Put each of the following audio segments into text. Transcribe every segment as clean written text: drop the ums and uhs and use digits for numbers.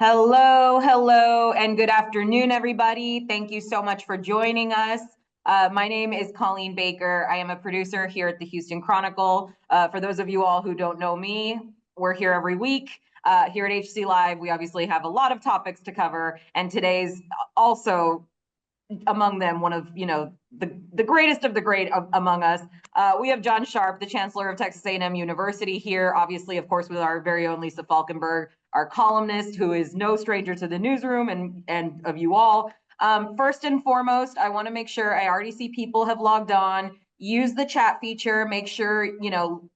Hello, and good afternoon, everybody. Thank you so much for joining us. My name is Colleen Baker. I am a producer here at the Houston Chronicle. For those of you all who don't know me, we're here every week. Here at HC Live, we obviously have a lot of topics to cover, and today's also among them one of the greatest of the great among us. We have John Sharp, the Chancellor of Texas A&M University here, obviously, of course, with our very own Lisa Falkenberg, our columnist, who is no stranger to the newsroom and of you all. First and foremost, I want to make sure, I already see people have logged on. Use the chat feature. Make sure,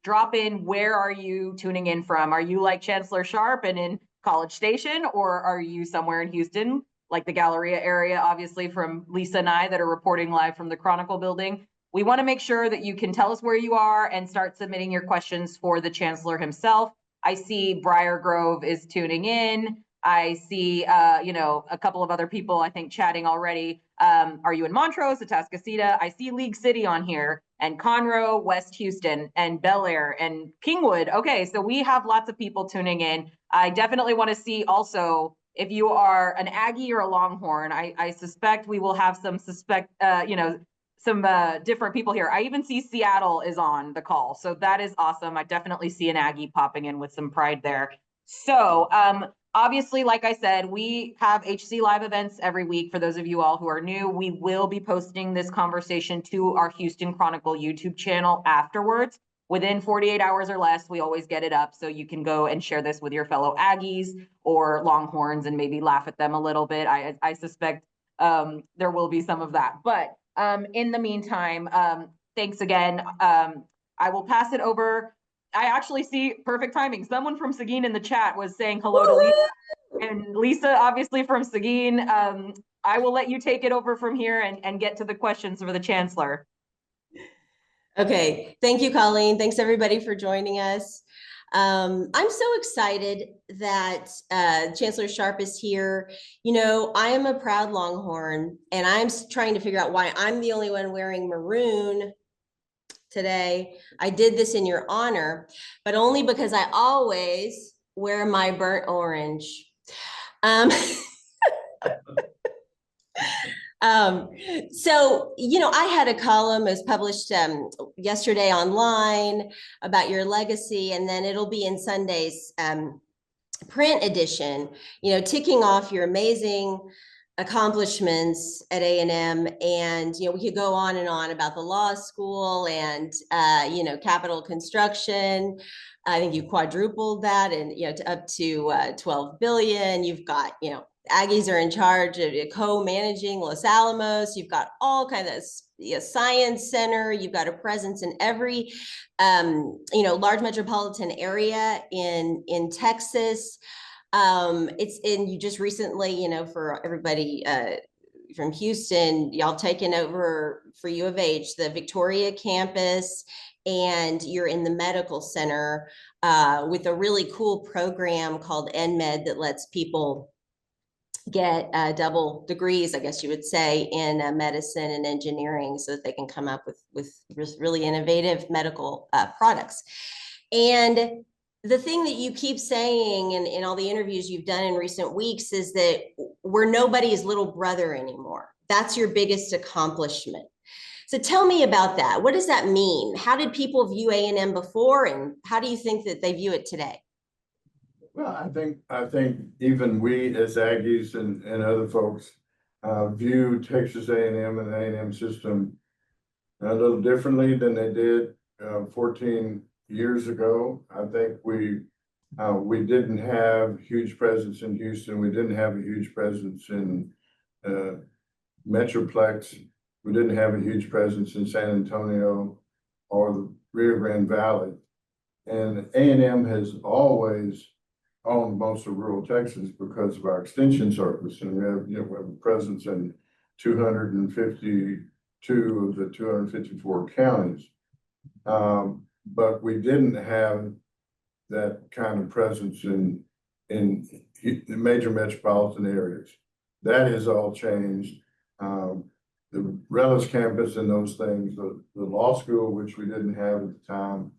drop in, where are you tuning in from? Are you like Chancellor Sharp and in College Station, or are you somewhere in Houston, like the Galleria area, obviously, from Lisa and I that are reporting live from the Chronicle building? We want to make sure that you can tell us where you are and start submitting your questions for the Chancellor himself. I see Briar Grove is tuning in. I see, a couple of other people, I think, chatting already. Are you in Montrose, Atascocita? I see League City on here, and Conroe, West Houston, and Bel Air, and Kingwood. Okay, so we have lots of people tuning in. I definitely want to see also if you are an Aggie or a Longhorn. I suspect we will have some different people here. I even see Seattle is on the call, so that is awesome. I definitely see an Aggie popping in with some pride there. So obviously, like I said, we have HC Live events every week. For those of you all who are new, we will be posting this conversation to our Houston Chronicle YouTube channel afterwards. Within 48 hours or less, we always get it up, so you can go and share this with your fellow Aggies or Longhorns and maybe laugh at them a little bit. I suspect there will be some of that. But in the meantime, thanks again. I will pass it over. I actually see perfect timing. Someone from Seguin in the chat was saying hello to Lisa, and Lisa, obviously from Seguin. I will let you take it over from here and get to the questions for the Chancellor. Okay, thank you, Colleen. Thanks everybody for joining us. I'm so excited that Chancellor Sharp is here. I am a proud Longhorn, and I'm trying to figure out why I'm the only one wearing maroon today. I did this in your honor, but only because I always wear my burnt orange. I had a column, it was published yesterday online about your legacy, and then it'll be in Sunday's print edition, ticking off your amazing accomplishments at A&M. And, we could go on and on about the law school and, capital construction. I think you quadrupled that and, to up to 12 billion. You've got, Aggies are in charge of co-managing Los Alamos. You've got all kinds of science center. You've got a presence in every, large metropolitan area in Texas. You just recently, for everybody from Houston, y'all taken over for U of H, the Victoria campus, and you're in the medical center with a really cool program called NMed that lets people get double degrees, I guess you would say, in medicine and engineering, so that they can come up with really innovative medical products. And the thing that you keep saying in all the interviews you've done in recent weeks is that we're nobody's little brother anymore. That's your biggest accomplishment. So tell me about that. What does that mean? How did people view A&M before, and how do you think that they view it today? Well, I think even we as Aggies and other folks view Texas A&M and the A&M system a little differently than they did 14 years ago. I think we didn't have huge presence in Houston. We didn't have a huge presence in Metroplex. We didn't have a huge presence in San Antonio or the Rio Grande Valley. And A&M has always owned most of rural Texas because of our extension service, and we have a presence in 252 of the 254 counties. But we didn't have that kind of presence in major metropolitan areas. That has all changed. The Rellis campus and those things, the law school, which we didn't have at the time,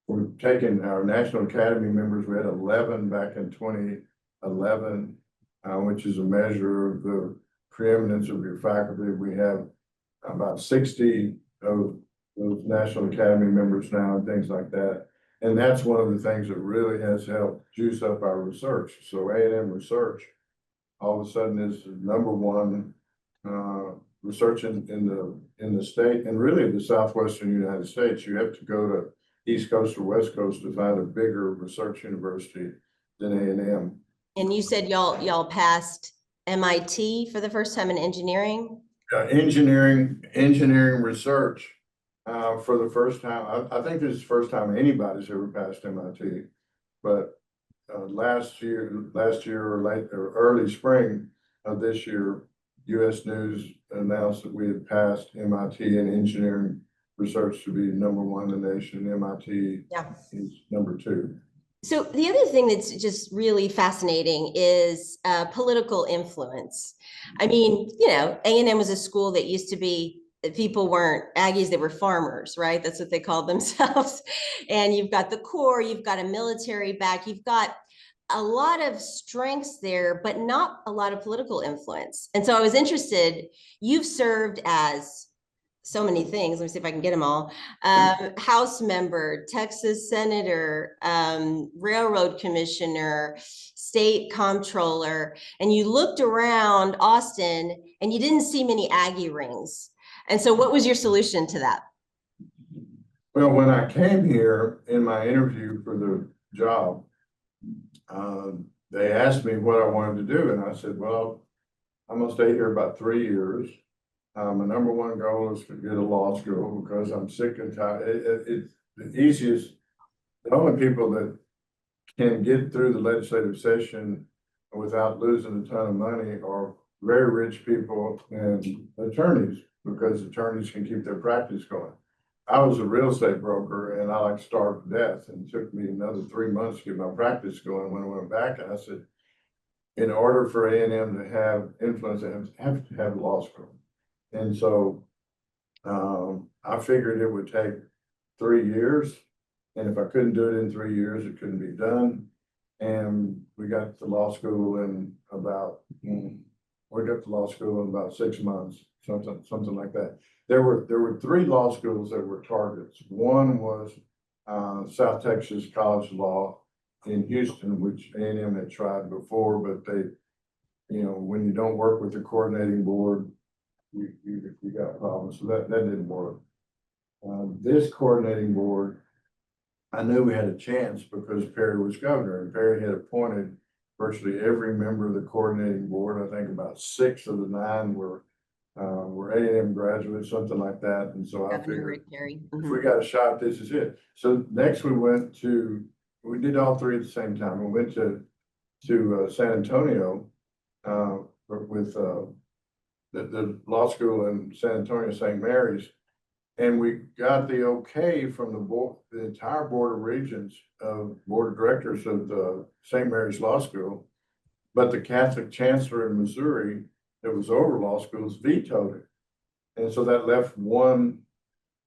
we're taking our National Academy members. We had 11 back in 2011, which is a measure of the preeminence of your faculty. We have about 60 of those National Academy members now and things like that. And that's one of the things that really has helped juice up our research. So A&M research all of a sudden is the #1 research in the state, and really the Southwestern United States. You have to go to East Coast or West Coast to find a bigger research university than A&M. And you said y'all passed MIT for the first time in engineering? Engineering research for the first time. I think this is the first time anybody's ever passed MIT, but last year or early spring of this year, U.S. News announced that we had passed MIT in engineering research to be #1 in the nation. MIT is #2. So the other thing that's just really fascinating is political influence. I mean, you know, A&M was a school that used to be, people weren't Aggies, they were farmers, right? That's what they called themselves. And you've got the Corps, you've got a military back, you've got a lot of strengths there, but not a lot of political influence. And so I was interested, you've served as so many things. Let me see if I can get them all. House member, Texas senator, railroad commissioner, state comptroller, and you looked around Austin and you didn't see many Aggie rings. And so what was your solution to that? Well, when I came here in my interview for the job, they asked me what I wanted to do. And I said, well, I'm gonna stay here about 3 years. My #1 goal is to get a law school because I'm sick and tired. It's the only people that can get through the legislative session without losing a ton of money are very rich people and attorneys, because attorneys can keep their practice going. I was a real estate broker and I like starved to death, and it took me another 3 months to get my practice going. When I went back, and I said, in order for A&M to have influence, I have to have law school. And so I figured it would take 3 years. And if I couldn't do it in 3 years, it couldn't be done. And we got to law school in about, 6 months, something like that. There were 3 law schools that were targets. One was South Texas College of Law in Houston, which A&M had tried before, but they, when you don't work with the coordinating board, you got problems. So that didn't work. This coordinating board, I knew we had a chance because Perry was governor, and Perry had appointed virtually every member of the coordinating board. I think about 6 of the 9 were A&M graduates, something like that. And so I figured if we got a shot, this is it. So next we did all 3 at the same time. We went to San Antonio with the law school in San Antonio, St. Mary's, and we got the okay from the board, the entire board of regents, board of directors of the St. Mary's Law School, but the Catholic chancellor in Missouri that was over law schools vetoed it. And so that left one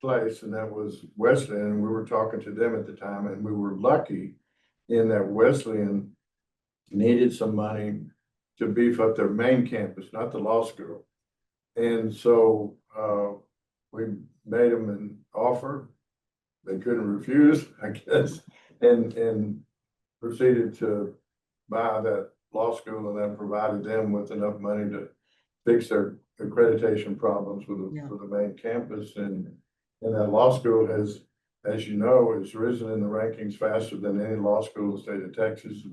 place, and that was Wesleyan. And we were talking to them at the time, and we were lucky in that Wesleyan needed some money to beef up their main campus, not the law school. And so we made them an offer. They couldn't refuse, I guess, and proceeded to buy that law school, and then provided them with enough money to fix their accreditation problems with the main campus. And that law school has, as you know, has risen in the rankings faster than any law school in the state of Texas.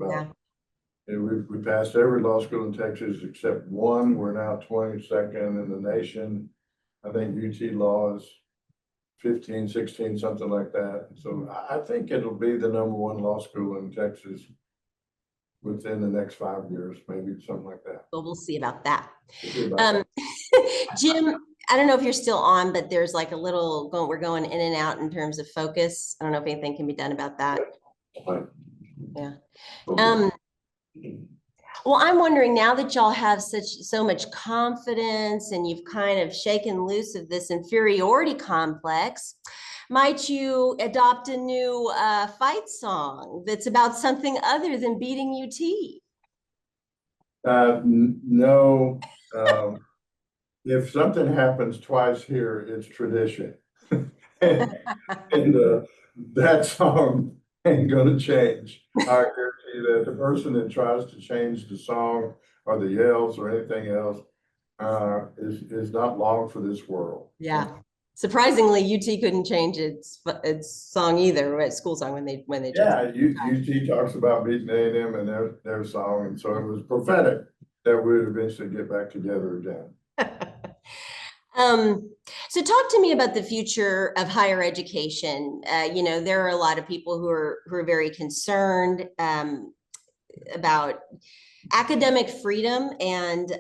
We passed every law school in Texas except one. We're now 22nd in the nation. I think UT Law is 15, 16, something like that. So I think it'll be the #1 law school in Texas within the next 5 years, maybe something like that. Well, we'll see about that. Jim, I don't know if you're still on, but there's like a little we're going in and out in terms of focus. I don't know if anything can be done about that. Yeah. Well, I'm wondering, now that y'all have so much confidence and you've kind of shaken loose of this inferiority complex, Might you adopt a new fight song that's about something other than beating UT? No, if something happens twice here, it's tradition. And that song ain't gonna change. I guarantee that the person that tries to change the song or the yells or anything else is not long for this world. Yeah. Surprisingly, UT couldn't change its song either, its school song when they Yeah, UT talks about beating A&M and their song, and so it was prophetic that we would eventually get back together again. So talk to me about the future of higher education. There are a lot of people who are very concerned about academic freedom and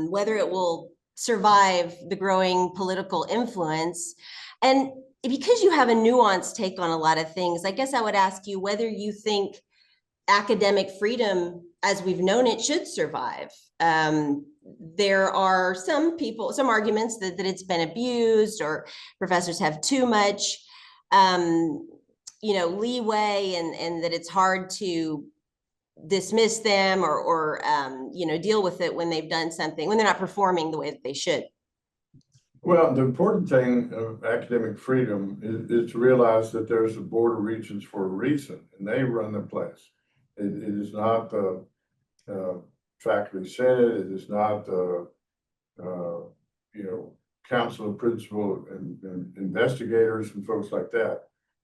whether it will survive the growing political influence. And because you have a nuanced take on a lot of things, I guess I would ask you whether you think academic freedom, as we've known it, should survive. There are some arguments that it's been abused or professors have too much, leeway and that it's hard to dismiss them or deal with it when they've done something, when they're not performing the way that they should. Well, the important thing of academic freedom is to realize that there's a board of regents for a reason, and they run the place. It is not the faculty senate. It is not the council of principal and investigators and folks like that.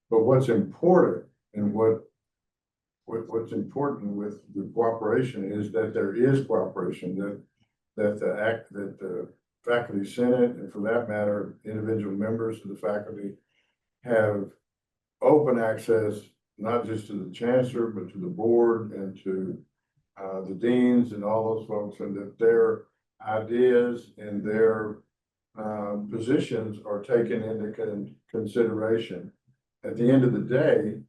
But what's important and what's important with the cooperation is that there is cooperation, that the faculty senate, and for that matter, individual members of the faculty have open access, not just to the chancellor, but to the board and to the deans and all those folks, and that their ideas and their positions are taken into consideration. At the end of the day,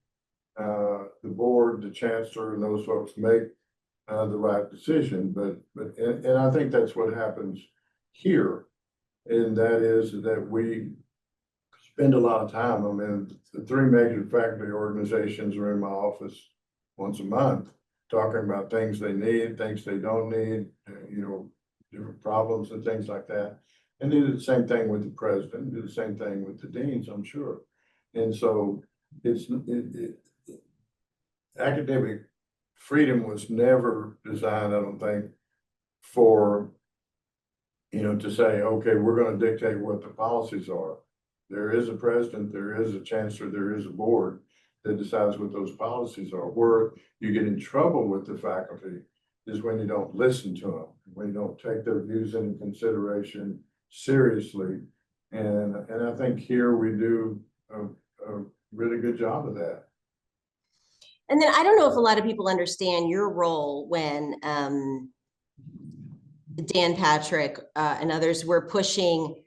the board, the chancellor, and those folks make the right decision. But I think that's what happens here, and that is that we spend a lot of time. I mean, the three major faculty organizations are in my office once a month, talking about things they need, things they don't need, different problems and things like that. And they do the same thing with the president, do the same thing with the deans, I'm sure. And so academic freedom was never designed, I don't think, for, to say, okay, we're going to dictate what the policies are. There is a president, there is a chancellor, there is a board that decides what those policies are. Where you get in trouble with the faculty is when you don't listen to them, when you don't take their views into consideration seriously. And I think here we do a really good job of that. And then I don't know if a lot of people understand your role when Dan Patrick and others were pushing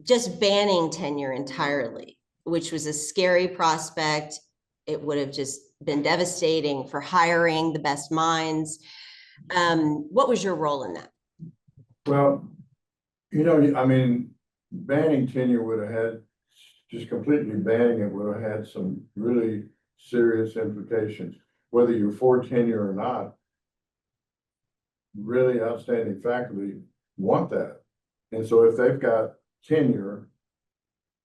just banning tenure entirely, which was a scary prospect. It would have just been devastating for hiring the best minds. What was your role in that? Well, I mean, banning tenure would have had, just completely banning it would have had some really serious implications. Whether you're for tenure or not, really outstanding faculty want that. And so if they've got tenure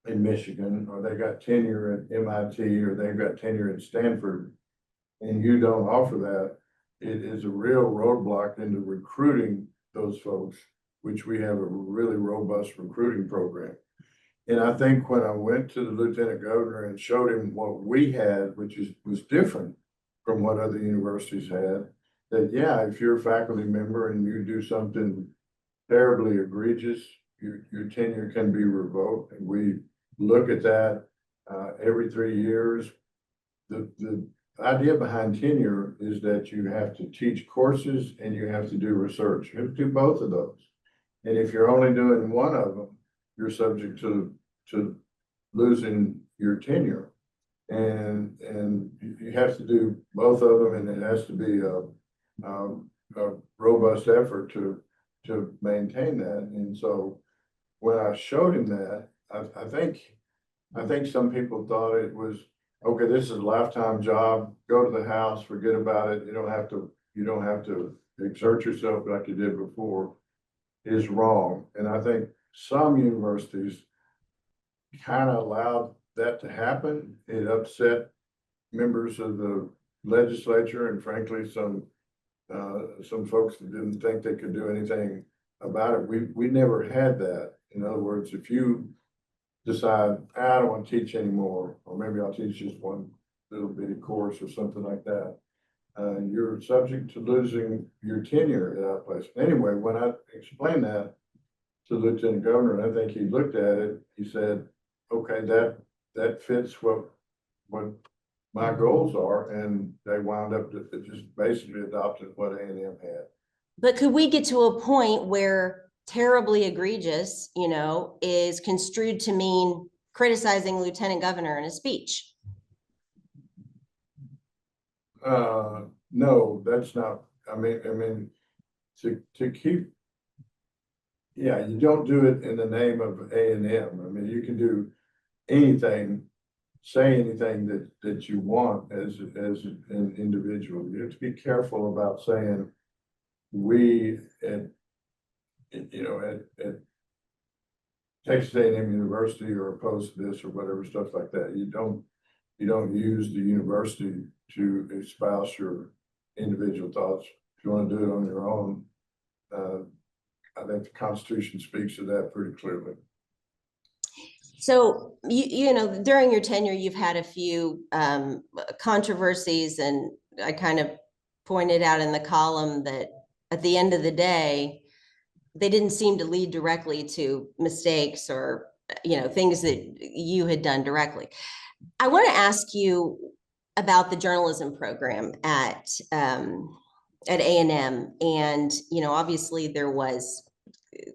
in Michigan, or they got tenure at MIT, or they've got tenure at Stanford, and you don't offer that, it is a real roadblock into recruiting those folks, which we have a really robust recruiting program. And I think when I went to the lieutenant governor and showed him what we had, which was different from what other universities had, that yeah, if you're a faculty member and you do something terribly egregious, your tenure can be revoked. And we look at that every 3 years. The idea behind tenure is that you have to teach courses and you have to do research. You have to do both of those. And if you're only doing one of them, you're subject to losing your tenure. And you have to do both of them, and it has to be a robust effort to maintain that. And so when I showed him that, I think I think some people thought it was, okay, this is a lifetime job, go to the house, forget about it, you don't have to exert yourself like you did before, is wrong. And I think some universities kind of allowed that to happen. It upset members of the legislature and frankly, some folks that didn't think they could do anything about it. We never had that. In other words, if you decide, I don't want to teach anymore, or maybe I'll teach just one little bitty course or something like that, you're subject to losing your tenure at that place. Anyway, when I explained that to the Lieutenant Governor, and I think he looked at it, he said, okay, that fits what my goals are, and they wound up just basically adopted what A&M had. But could we get to a point where terribly egregious, is construed to mean criticizing Lieutenant Governor in a speech? No, that's not, I mean, to keep, yeah, you don't do it in the name of A&M. I mean, you can do anything, say anything that you want as an individual. You have to be careful about saying we at Texas A&M University or opposed to this or whatever, stuff like that. You don't use the university to espouse your individual thoughts. If you want to do it on your own, I think the Constitution speaks to that pretty clearly. So, during your tenure, you've had a few controversies, and I kind of pointed out in the column that at the end of the day, they didn't seem to lead directly to mistakes or, things that you had done directly. I want to ask you about the journalism program at A&M. And, obviously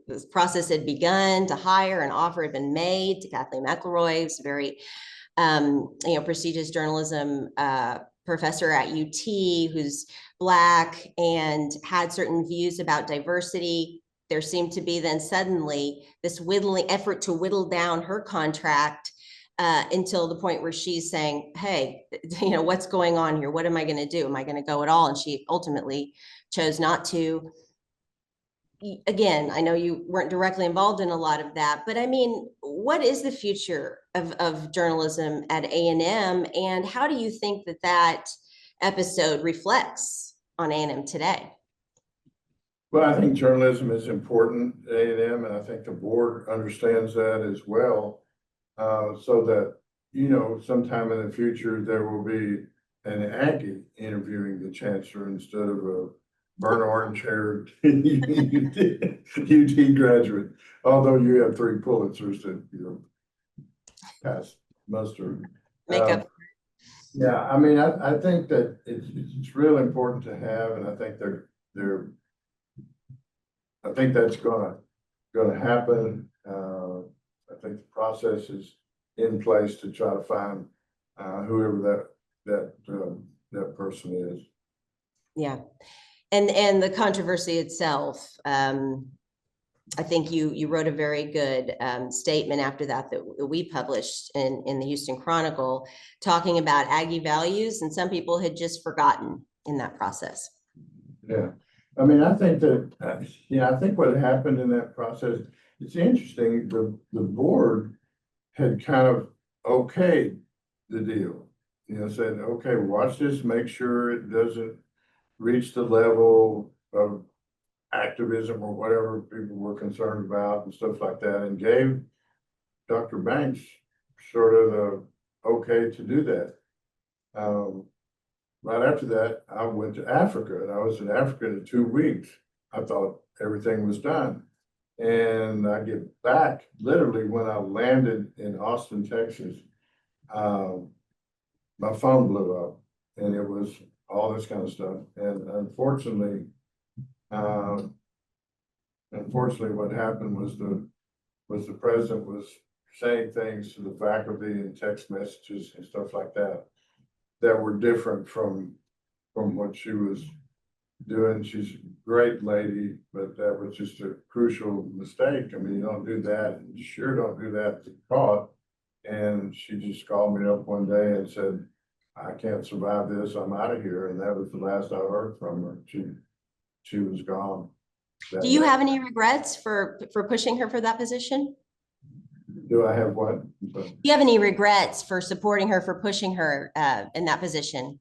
this process had begun to hire, an offer had been made to Kathleen McElroy, who's a very, prestigious journalism professor at UT, who's Black and had certain views about diversity. There seemed to be then suddenly this effort to whittle down her contract until the point where she's saying, hey, what's going on here? What am I going to do? Am I going to go at all? And she ultimately chose not to. Again, I know you weren't directly involved in a lot of that, but I mean, what is the future of journalism at A&M, and how do you think that episode reflects on A&M today? Well, I think journalism is important at A&M, and I think the board understands that as well. So that, sometime in the future, there will be an Aggie interviewing the chancellor instead of a burnt orange haired UT graduate, although you have 3 Pulitzers that, pass muster. Makeup. Yeah, I mean, I think that it's real important to have, and I think I think that's gonna happen. I think the process is in place to try to find whoever that person is. Yeah, and the controversy itself. I think you wrote a very good statement after that we published in the Houston Chronicle, talking about Aggie values, and some people had just forgotten in that process. Yeah, I mean, I think that I think what happened in that process, it's interesting. The board had kind of okayed the deal, said, okay, watch this, make sure it doesn't reach the level of activism or whatever people were concerned about and stuff like that, and gave Dr. Banks sort of the okay to do that. Right after that, I went to Africa, and I was in Africa in 2 weeks. I thought everything was done. And I get back, literally when I landed in Austin, Texas, my phone blew up, and it was all this kind of stuff. And unfortunately, what happened was the president was saying things to the faculty in text messages and stuff like that were different from what she was doing. She's a great lady, but that was just a crucial mistake. I mean, you don't do that. You sure don't do that to caught. And she just called me up one day and said, I can't survive this, I'm out of here. And that was the last I heard from her. She was gone. Do you have any regrets for pushing her for that position? Do I have what? Do you have any regrets for supporting her, for pushing her in that position?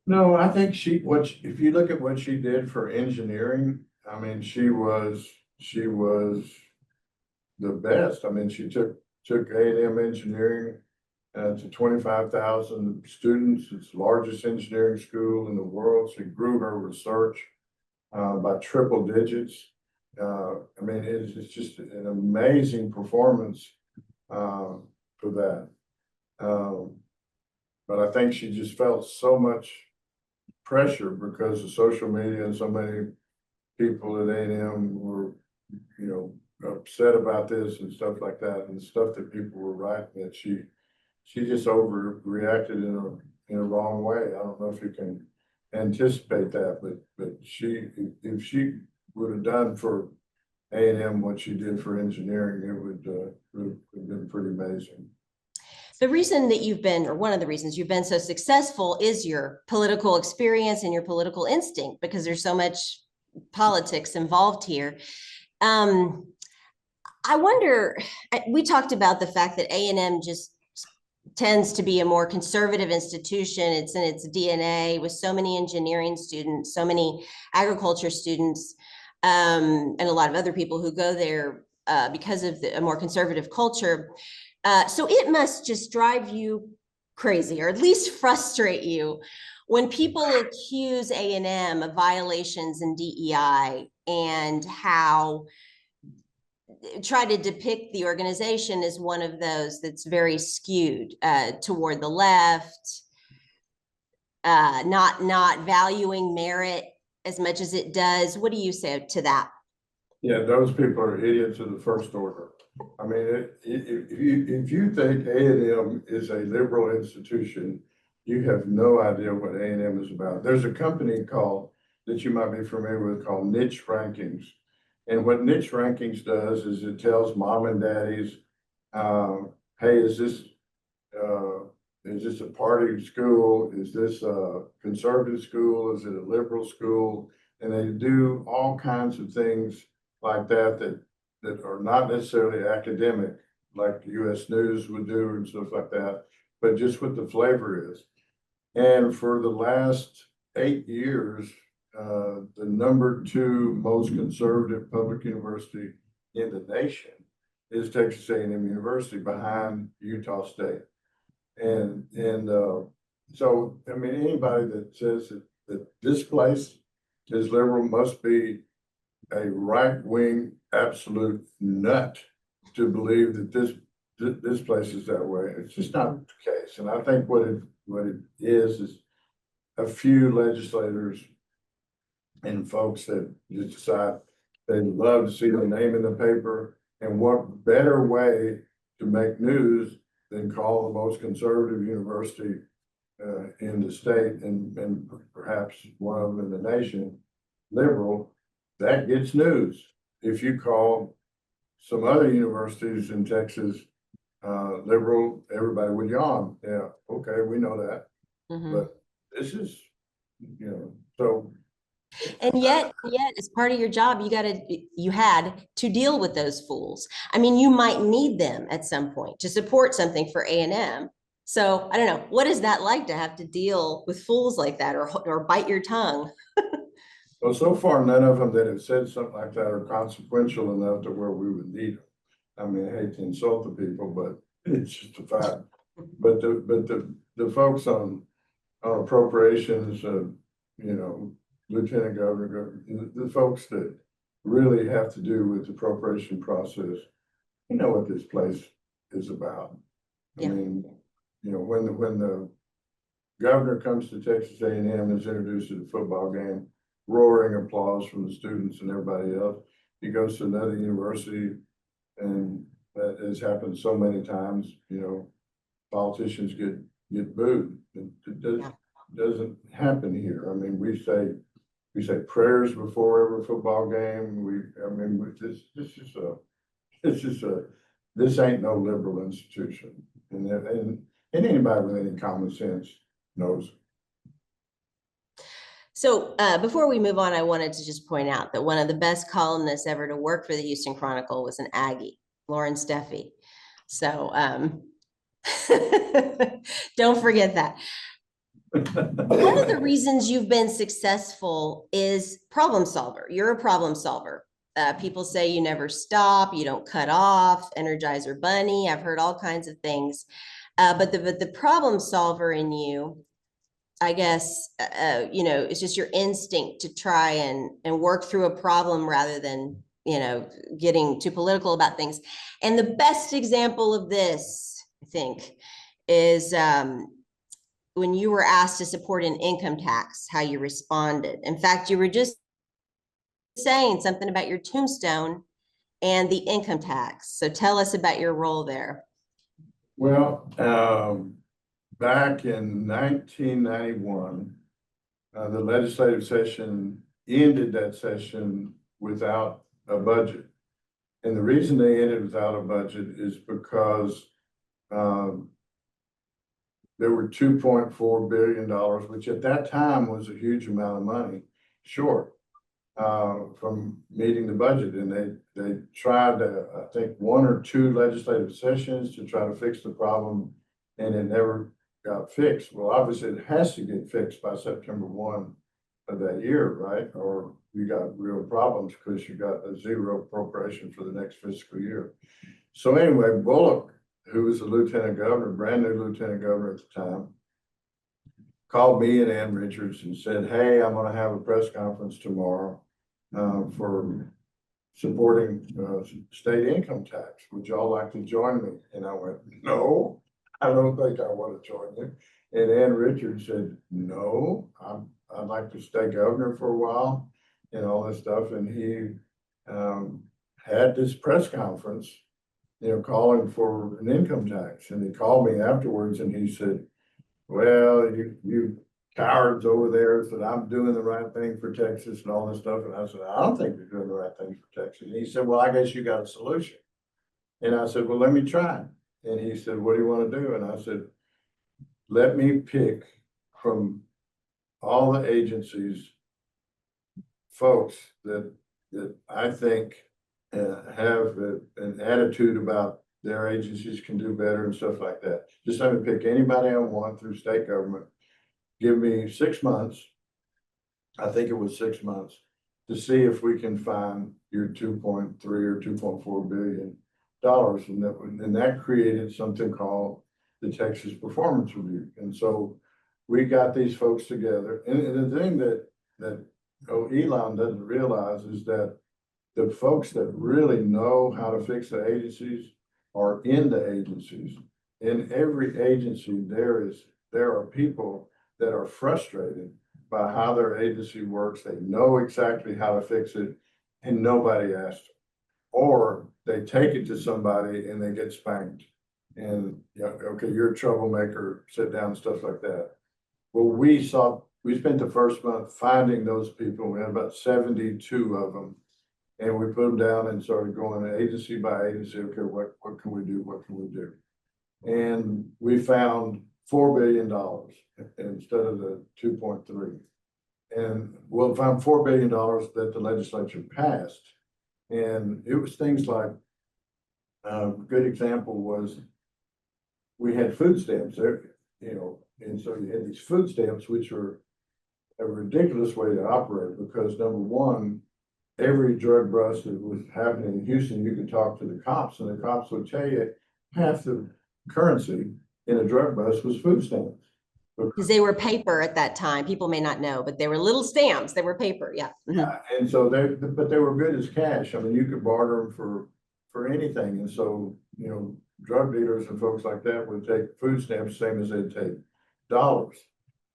No, I think if you look at what she did for engineering, I mean, she was the best. I mean, she took A&M engineering to 25,000 students. It's the largest engineering school in the world. She grew her research by triple digits. I mean, it's just an amazing performance for that. But I think she just felt so much pressure because of social media, and so many people at A&M were, upset about this and stuff like that, and stuff that people were writing, that she just overreacted in a wrong way. I don't know if you can anticipate that, but if she would have done for A&M what she did for engineering, it would have been pretty amazing. The reason that you've been, or one of the reasons you've been so successful, is your political experience and your political instinct, because there's so much politics involved here. I wonder, we talked about the fact that A&M just tends to be a more conservative institution. It's in its DNA, with so many engineering students, so many agriculture students, and a lot of other people who go there because of a more conservative culture. So it must just drive you crazy, or at least frustrate you, when people accuse A&M of violations in DEI and how try to depict the organization as one of those that's very skewed toward the left, not valuing merit as much as it does. What do you say to that? Yeah, those people are idiots of the first order. I mean, if you think A&M is a liberal institution, you have no idea what A&M is about. There's a company that you might be familiar with called Niche Rankings. And what Niche Rankings does is it tells mom and daddies, hey, is this a party school? Is this a conservative school? Is it a liberal school? And they do all kinds of things like that are not necessarily academic, like the U.S. News would do and stuff like that, but just what the flavor is. And for the last 8 years, the number 2 most conservative public university in the nation is Texas A&M University, behind Utah State. And so, I mean, anybody that says that this place is liberal must be a right-wing absolute nut to believe that this place is that way. It's just not the case. And I think what it is a few legislators and folks that just decide they'd love to see their name in the paper. And what better way to make news than call the most conservative university in the state, and perhaps one of them in the nation, liberal. That gets news. If you call some other universities in Texas liberal, everybody would yawn. Yeah, okay, we know that. Mm-hmm. But this is, so. And yet, as part of your job, you had to deal with those fools. I mean, you might need them at some point to support something for A&M. So I don't know, what is that like to have to deal with fools like that, or bite your tongue? Well, so far, none of them that have said something like that are consequential enough to where we would need them. I mean, I hate to insult the people, but it's just a fact. But the folks on appropriations, Lieutenant Governor, the folks that really have to do with the appropriation process, you know what this place is about. I mean, when the governor comes to Texas A&M and is introduced at a football game, roaring applause from the students and everybody else. He goes to another university, and that has happened so many times, politicians get booed. It doesn't happen here. I mean, we say prayers before every football game. It's just this ain't no liberal institution. And anybody with any common sense knows. So before we move on, I wanted to just point out that one of the best columnists ever to work for the Houston Chronicle was an Aggie, Lauren Steffi. So don't forget that. One of the reasons you've been successful is problem solver. You're a problem solver. People say you never stop, you don't cut off, Energizer Bunny. I've heard all kinds of things. But the problem solver in you, I guess, you know, it's just your instinct to try and work through a problem rather than, you know, getting too political about things. And the best example of this, I think, is when you were asked to support an income tax, how you responded. In fact, you were just saying something about your tombstone and the income tax. So tell us about your role there. Well, back in 1991, the legislative session ended that session without a budget. And the reason they ended without a budget is because there were $2.4 billion, which at that time was a huge amount of money, short from meeting the budget. And they tried, I think, 1 or 2 legislative sessions to try to fix the problem, and it never got fixed. Well, obviously it has to get fixed by September 1 of that year, right? Or you got real problems because you got a zero appropriation for the next fiscal year. So anyway, Bullock, who was the lieutenant governor, brand new lieutenant governor at the time, called me and Ann Richards and said, hey, I'm going to have a press conference tomorrow for supporting state income tax. Would y'all like to join me? And I went, no, I don't think I want to join you. And Ann Richards said, no, I'd like to stay governor for a while and all this stuff. And he had this press conference, you know, calling for an income tax. And he called me afterwards and he said, well, you cowards over there said I'm doing the right thing for Texas and all this stuff. And I said, I don't think you're doing the right thing for Texas. And he said, well, I guess you got a solution. And I said, well, let me try. And he said, what do you want to do? And I said, let me pick from all the agencies, folks that I think have an attitude about their agencies can do better and stuff like that. Just let me pick anybody I want through state government. Give me 6 months. I think it was 6 months to see if we can find your 2.3 or 2.4 billion dollars. And that created something called the Texas Performance Review. And so we got these folks together. And the thing that Elon doesn't realize is that the folks that really know how to fix the agencies are in the agencies. In every agency, there are people that are frustrated by how their agency works. They know exactly how to fix it, and nobody asked them. Or they take it to somebody and they get spanked. And yeah, okay, you're a troublemaker, sit down, stuff like that. Well, we spent the first month finding those people. We had about 72 of them. And we put them down and started going agency by agency. Okay, what can we do? What can we do? And we found $4 billion instead of the 2.3. And we'll find $4 billion that the legislature passed. And it was things like, a good example was we had food stamps there, you know, and so you had these food stamps, which are a ridiculous way to operate because number one, every drug bust that was happening in Houston, you could talk to the cops and the cops would tell you half the currency in a drug bust was food stamps. Because they were paper at that time. People may not know, but they were little stamps. They were paper. Yeah. And so but they were good as cash. I mean, you could barter them for anything. And so, you know, drug dealers and folks like that would take food stamps, same as they'd take dollars.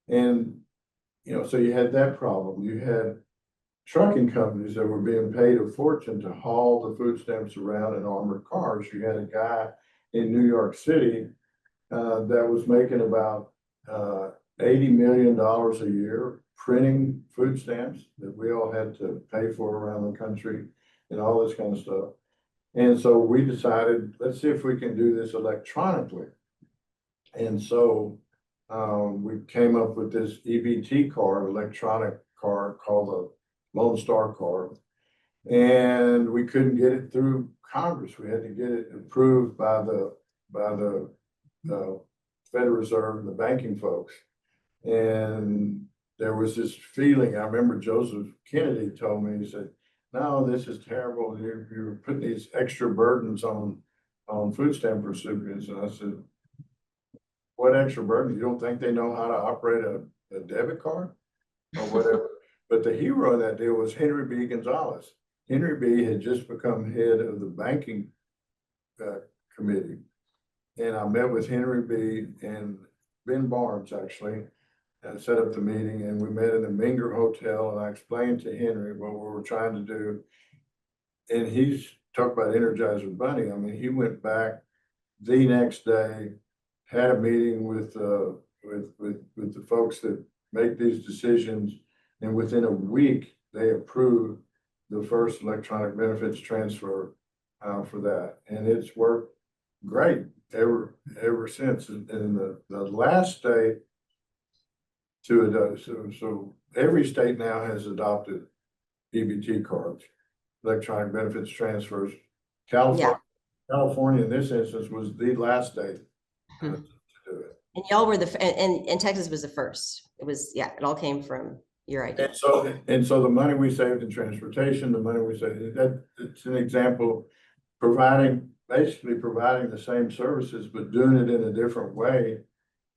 And, you know, so you had that problem. You had trucking companies that were being paid a fortune to haul the food stamps around in armored cars. You had a guy in New York City that was making about $80 million a year printing food stamps that we all had to pay for around the country and all this kind of stuff. And so we decided, let's see if we can do this electronically. And so we came up with this EBT card, electronic card called the Lone Star card. And we couldn't get it through Congress. We had to get it approved by the Federal Reserve and the banking folks. And there was this feeling, I remember Joseph Kennedy told me, he said, no, this is terrible. You're putting these extra burdens on food stamp recipients. And I said, what extra burden? You don't think they know how to operate a debit card or whatever? But the hero of that deal was Henry B. Gonzalez. Henry B. had just become head of the banking committee. And I met with Henry B. and Ben Barnes, actually, and set up the meeting. And we met in the Minger Hotel. And I explained to Henry what we were trying to do. And he's talked about Energizer Bunny. I mean, he went back the next day, had a meeting with the folks that make these decisions. And within a week, they approved the first electronic benefits transfer for that. And it's worked great ever since. And the last state to adopt, so every state now has adopted EBT cards, electronic benefits transfers. California in this instance was the last state to do it. And y'all were and Texas was the first. It was, yeah, it all came from your idea. And so the money we saved in transportation, the money we saved, it's an example basically providing the same services, but doing it in a different way.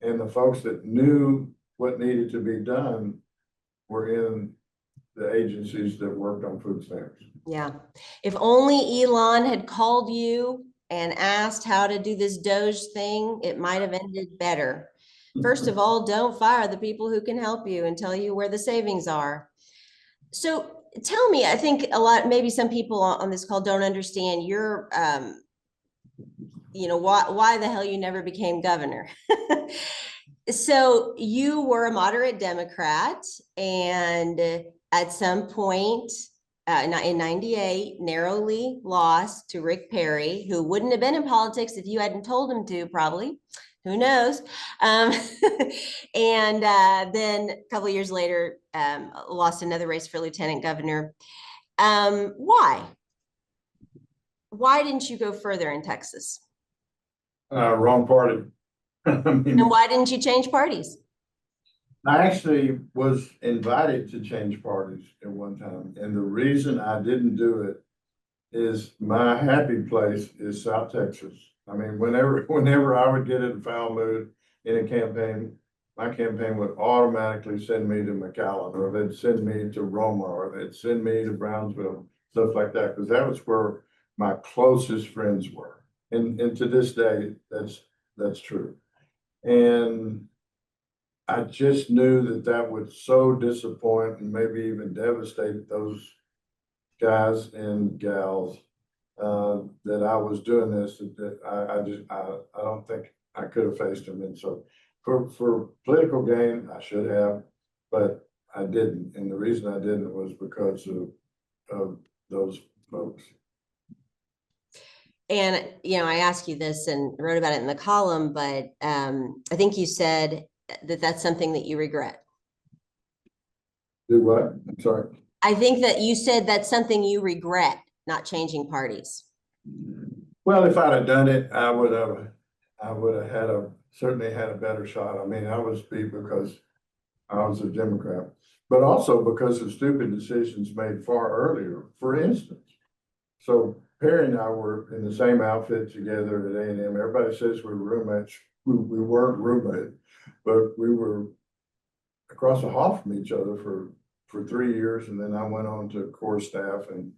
And the folks that knew what needed to be done were in the agencies that worked on food stamps. Yeah. If only Elon had called you and asked how to do this Doge thing, it might have ended better. First of all, don't fire the people who can help you and tell you where the savings are. So tell me, I think maybe some people on this call don't understand your, why the hell you never became governor. So you were a moderate Democrat, and at some point in 98, narrowly lost to Rick Perry, who wouldn't have been in politics if you hadn't told him to, probably. Who knows? And then a couple of years later, lost another race for lieutenant governor. Why? Why didn't you go further in Texas? Wrong party. And why didn't you change parties? I actually was invited to change parties at one time. And the reason I didn't do it is my happy place is South Texas. I mean, whenever I would get in a foul mood in a campaign, my campaign would automatically send me to McAllen, or they'd send me to Roma, or they'd send me to Brownsville, stuff like that, because that was where my closest friends were. And to this day, that's true. And I just knew that would so disappoint and maybe even devastate those guys and gals that I was doing this, that I don't think I could have faced them. And so for political gain, I should have, but I didn't. And the reason I didn't was because of those folks. And, I asked you this and wrote about it in the column, but I think you said that that's something that you regret. Do what? I'm sorry. I think that you said that's something you regret, not changing parties. Well, if I'd have done it, I would have certainly had a better shot. I mean, I was beat because I was a Democrat, but also because of stupid decisions made far earlier. For instance, so Perry and I were in the same outfit together at A&M. Everybody says we were roommates. We weren't roommates, but we were across the hall from each other for 3 years. And then I went on to core staff and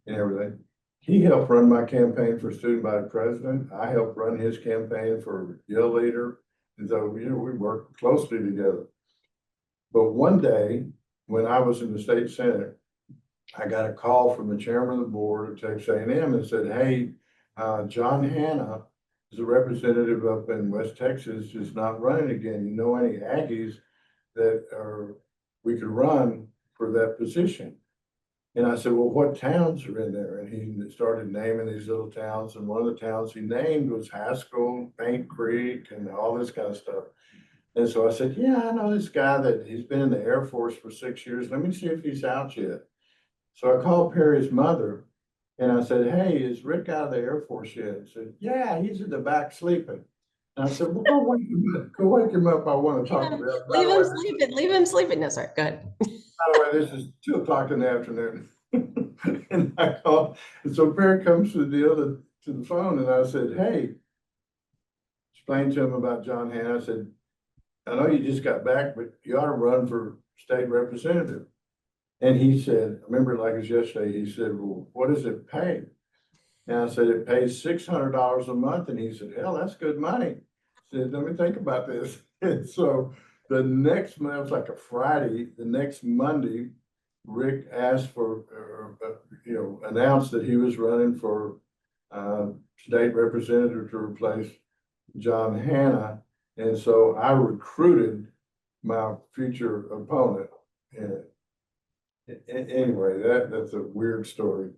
everything. He helped run my campaign for student body president. I helped run his campaign for Yale leader. And so, we worked closely together. But one day when I was in the state senate, I got a call from the chairman of the board of Texas A&M and said, hey, John Hanna is a representative up in West Texas, is not running again. You know any Aggies that we could run for that position? And I said, well, what towns are in there? And he started naming these little towns. And one of the towns he named was Haskell, Paint Creek, and all this kind of stuff. And so I said, yeah, I know this guy that he's been in the Air Force for 6 years. Let me see if he's out yet. So I called Perry's mother and I said, hey, is Rick out of the Air Force yet? He said, yeah, he's in the back sleeping. And I said, well, go wake him up. I want to talk to him. Leave him sleeping, leave him sleeping. No, sorry, go ahead. By the way, this is 2 o'clock in the afternoon. And I called, and so Perry comes to the phone and I said, hey, explain to him about John Hannah. I said, I know you just got back, but you ought to run for state representative. And he said, I remember like it was yesterday, he said, well, what does it pay? And I said, it pays $600 a month. And he said, hell, that's good money. I said, let me think about this. And so the next month, it was like a Friday, the next Monday, Rick asked for, announced that he was running for state representative to replace John Hannah. And so I recruited my future opponent. And anyway, that's a weird story.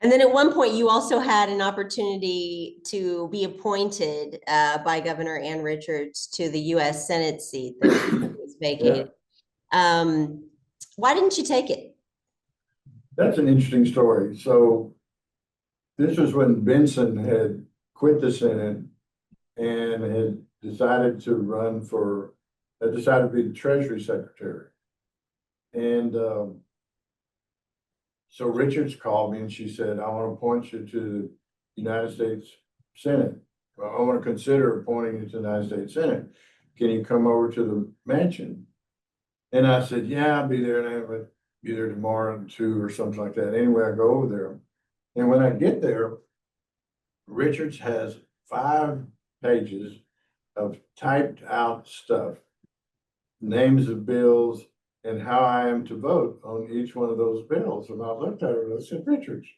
And then at one point, you also had an opportunity to be appointed by Governor Ann Richards to the U.S. Senate seat that was vacated. Yeah. Why didn't you take it? That's an interesting story. So this was when Benson had quit the Senate and had decided to run for, decided to be the Treasury Secretary. And so Richards called me and she said, I want to appoint you to the United States Senate. Well, I want to consider appointing you to the United States Senate. Can you come over to the mansion? And I said, yeah, I'll be there, and I would be there tomorrow at 2 or something like that. Anyway, I go over there. And when I get there, Richards has 5 pages of typed out stuff, names of bills, and how I am to vote on each one of those bills. And I looked at her and I said, Richards,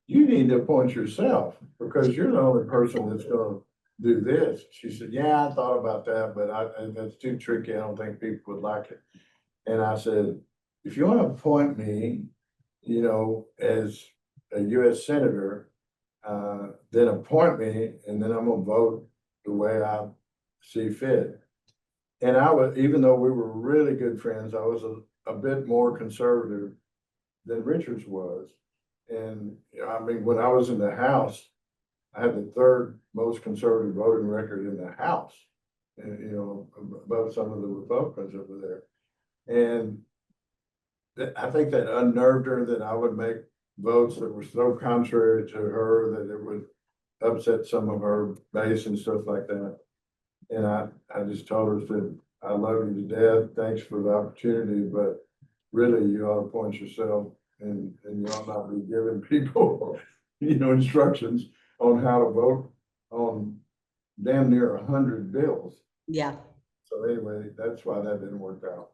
you need to appoint yourself because you're the only person that's going to do this. She said, yeah, I thought about that, but that's too tricky. I don't think people would like it. And I said, if you want to appoint me, as a U.S. Senator, then appoint me, and then I'm going to vote the way I see fit. And I was, even though we were really good friends, I was a bit more conservative than Richards was. And I mean, when I was in the House, I had the 3rd most conservative voting record in the House, and, above some of the Republicans over there. And I think that unnerved her that I would make votes that were so contrary to her that it would upset some of her base and stuff like that. And I just told her that I love you to death. Thanks for the opportunity, but really you ought to appoint yourself and you ought not be giving people, instructions on how to vote on damn near 100 bills. Yeah. So anyway, that's why that didn't work out.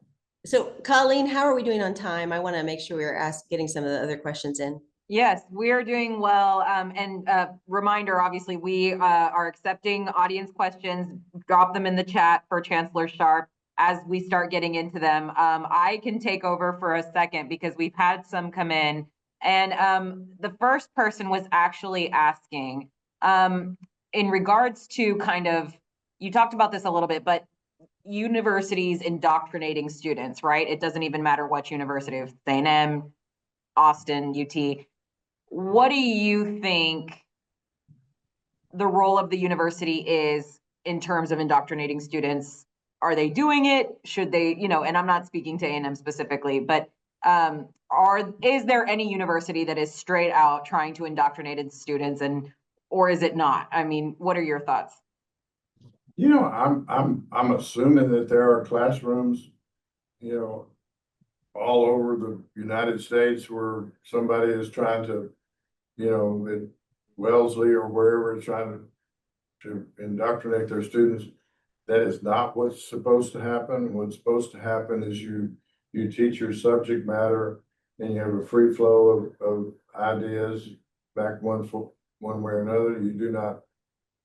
So Colleen, how are we doing on time? I want to make sure we're getting some of the other questions in. Yes, we are doing well. And reminder, obviously, we are accepting audience questions. Drop them in the chat for Chancellor Sharp as we start getting into them. I can take over for a second because we've had some come in. And the first person was actually asking, in regards to kind of, you talked about this a little bit, but universities indoctrinating students, right? It doesn't even matter what university, if it's A&M, Austin, UT. What do you think the role of the university is in terms of indoctrinating students? Are they doing it? Should they, and I'm not speaking to A&M specifically, but is there any university that is straight out trying to indoctrinate its students, or is it not? I mean, what are your thoughts? I'm assuming that there are classrooms, all over the United States where somebody is trying to, at Wellesley or wherever, is trying to indoctrinate their students. That is not what's supposed to happen. What's supposed to happen is you teach your subject matter and you have a free flow of ideas back one way or another. You do not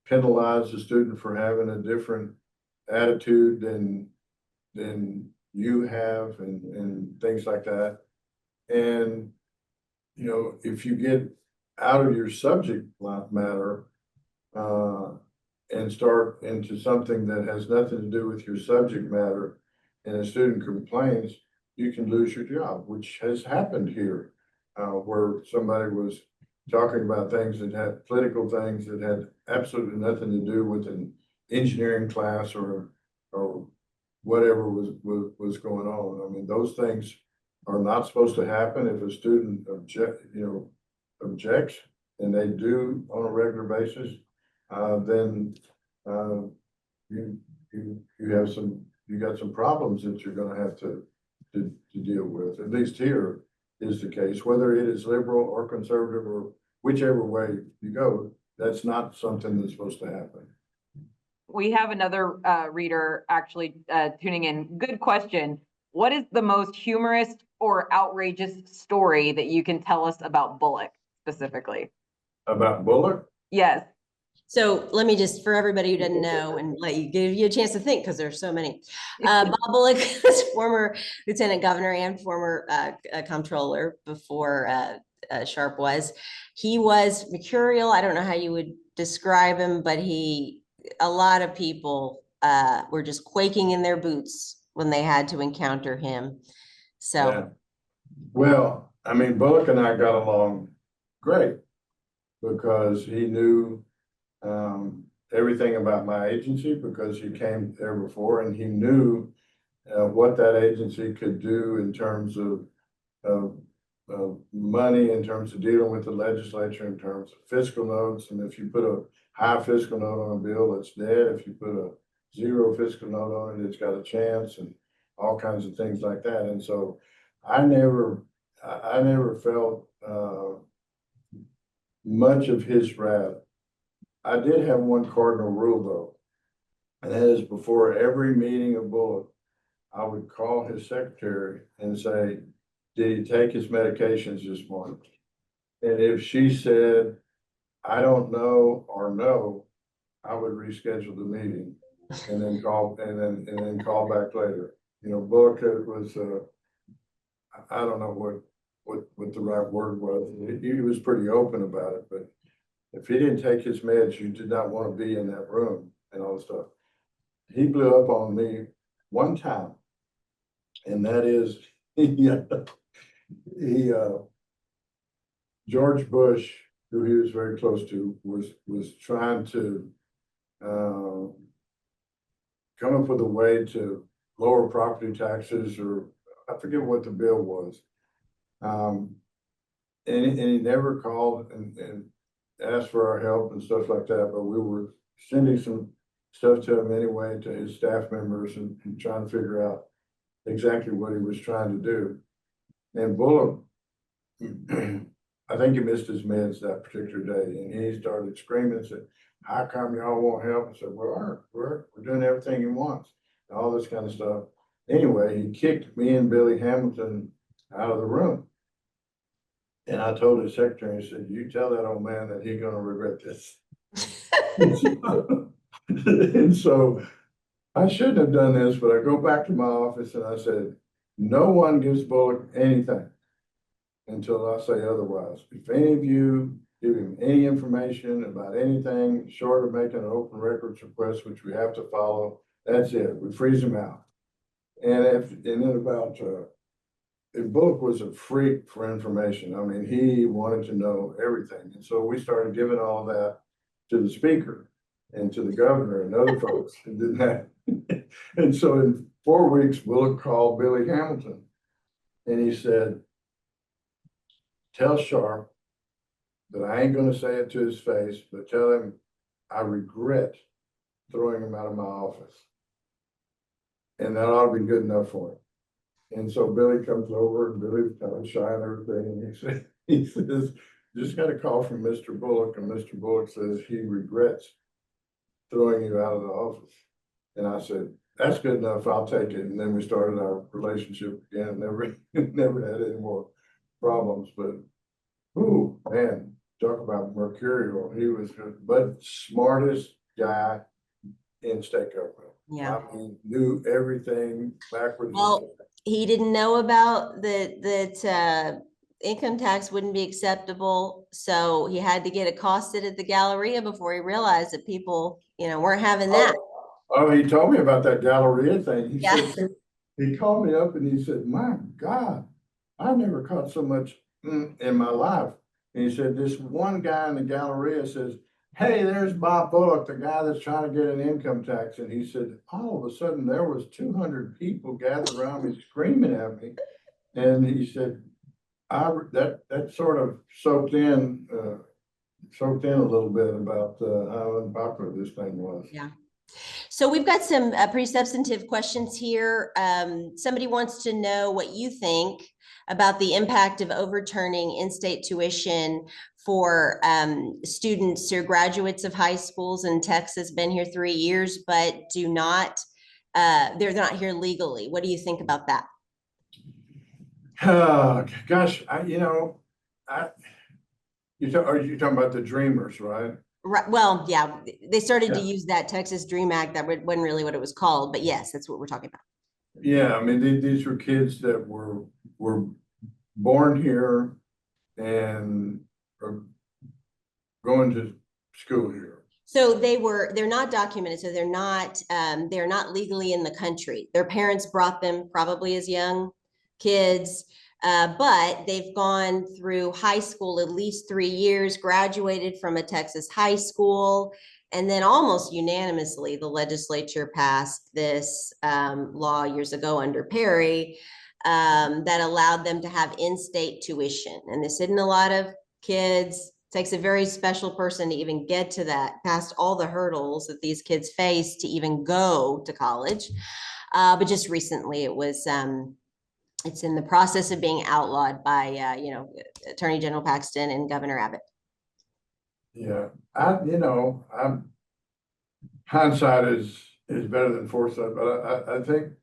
penalize the student for having a different attitude than you have and things like that. And, you know, if you get out of your subject matter, and start into something that has nothing to do with your subject matter, and a student complains, you can lose your job, which has happened here, where somebody was talking about things that had political things that had absolutely nothing to do with an engineering class or whatever was going on. I mean, those things are not supposed to happen. If a student objects, and they do on a regular basis, then you got some problems that you're going to have to deal with. At least here is the case, whether it is liberal or conservative or whichever way you go. That's not something that's supposed to happen. We have another reader actually tuning in. Good question. What is the most humorous or outrageous story that you can tell us about Bullock specifically? About Bullock? Yes. So let me just, for everybody who doesn't know, and give you a chance to think, because there's so many. Bob Bullock is former lieutenant governor and former comptroller before Sharp was. He was mercurial. I don't know how you would describe him, but a lot of people were just quaking in their boots when they had to encounter him. So, yeah. Well, I mean, Bullock and I got along great because he knew everything about my agency, because he came there before, and he knew what that agency could do in terms of money, in terms of dealing with the legislature, in terms of fiscal notes. And if you put a high fiscal note on a bill, it's dead. If you put a zero fiscal note on it, it's got a chance, and all kinds of things like that. And so I never felt much of his wrath. I did have one cardinal rule though, and that is before every meeting of Bullock, I would call his secretary and say, did he take his medications this morning? And if she said, I don't know, or no, I would reschedule the meeting and then call back later. You know, Bullock was, I don't know what the right word was. He was pretty open about it, but if he didn't take his meds, you did not want to be in that room and all this stuff. He blew up on me one time, and that is George Bush, who he was very close to, was trying to come up with a way to lower property taxes, or I forget what the bill was. And he never called and asked for our help and stuff like that, but we were sending some stuff to him anyway, to his staff members, and trying to figure out exactly what he was trying to do. And Bullock, I think he missed his meds that particular day, and he started screaming and said, how come y'all won't help? I said, we're doing everything he wants, and all this kind of stuff. Anyway, he kicked me and Billy Hamilton out of the room. And I told his secretary, I said, you tell that old man that he's gonna regret this. And so I shouldn't have done this, but I go back to my office and I said, no one gives Bullock anything until I say otherwise. If any of you give him any information about anything short of making an open records request, which we have to follow, that's it. We freeze him out. And then about and Bullock was a freak for information. I mean, he wanted to know everything. And so we started giving all of that to the speaker and to the governor and other folks and did that. And so in 4 weeks, Bullock called Billy Hamilton and he said, tell Sharp that I ain't going to say it to his face, but tell him I regret throwing him out of my office. And that ought to be good enough for him. And so Billy comes over, and Billy's kind of shy and everything, and he says, just got a call from Mr. Bullock, and Mr. Bullock says he regrets throwing you out of the office. And I said, that's good enough, I'll take it. And then we started our relationship again, never had any more problems. But ooh, man, talk about mercurial. He was the smartest guy in state government. yeah. I mean, knew everything backwards. Well, he didn't know about that income tax wouldn't be acceptable. So he had to get accosted at the Galleria before he realized that people, weren't having that. Oh, he told me about that Galleria thing. He Yeah. said, he called me up and he said, my God, I never caught so much in my life. And he said, this one guy in the Galleria says, hey, there's Bob Bullock, the guy that's trying to get an income tax. And he said, all of a sudden there was 200 people gathered around me screaming at me. And he said, that sort of soaked in a little bit about how unpopular this thing was. Yeah. So we've got some pretty substantive questions here. Somebody wants to know what you think about the impact of overturning in-state tuition for students who are graduates of high schools in Texas, been here 3 years, but they're not here legally. What do you think about that? Gosh, are you talking about the Dreamers, right? Right. Well, yeah, they started to use that Texas Dream Act. That wasn't really what it was called, but yes, that's what we're talking about. Yeah, I mean, these were kids that were born here and are going to school here. So they're not documented, so they're not legally in the country. Their parents brought them probably as young kids, but they've gone through high school at least 3 years, graduated from a Texas high school, and then almost unanimously, the legislature passed this law years ago under Perry that allowed them to have in-state tuition. And this isn't a lot of kids. Takes a very special person to even get to that, past all the hurdles that these kids face to even go to college. But just recently it's in the process of being outlawed by, Attorney General Paxton and Governor Abbott. Yeah, hindsight is better than foresight, but I think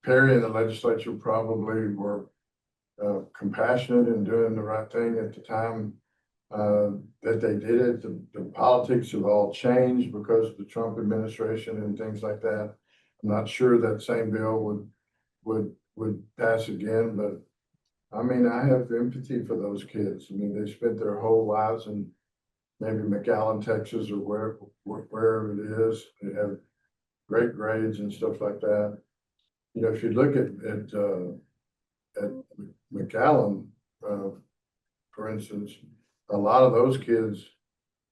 Perry and the legislature probably were compassionate in doing the right thing at the time that they did it. The politics have all changed because of the Trump administration and things like that. I'm not sure that same bill would pass again, but I mean, I have empathy for those kids. I mean, they spent their whole lives in maybe McAllen, Texas, or wherever it is. They have great grades and stuff like that. If you look at McAllen, for instance, a lot of those kids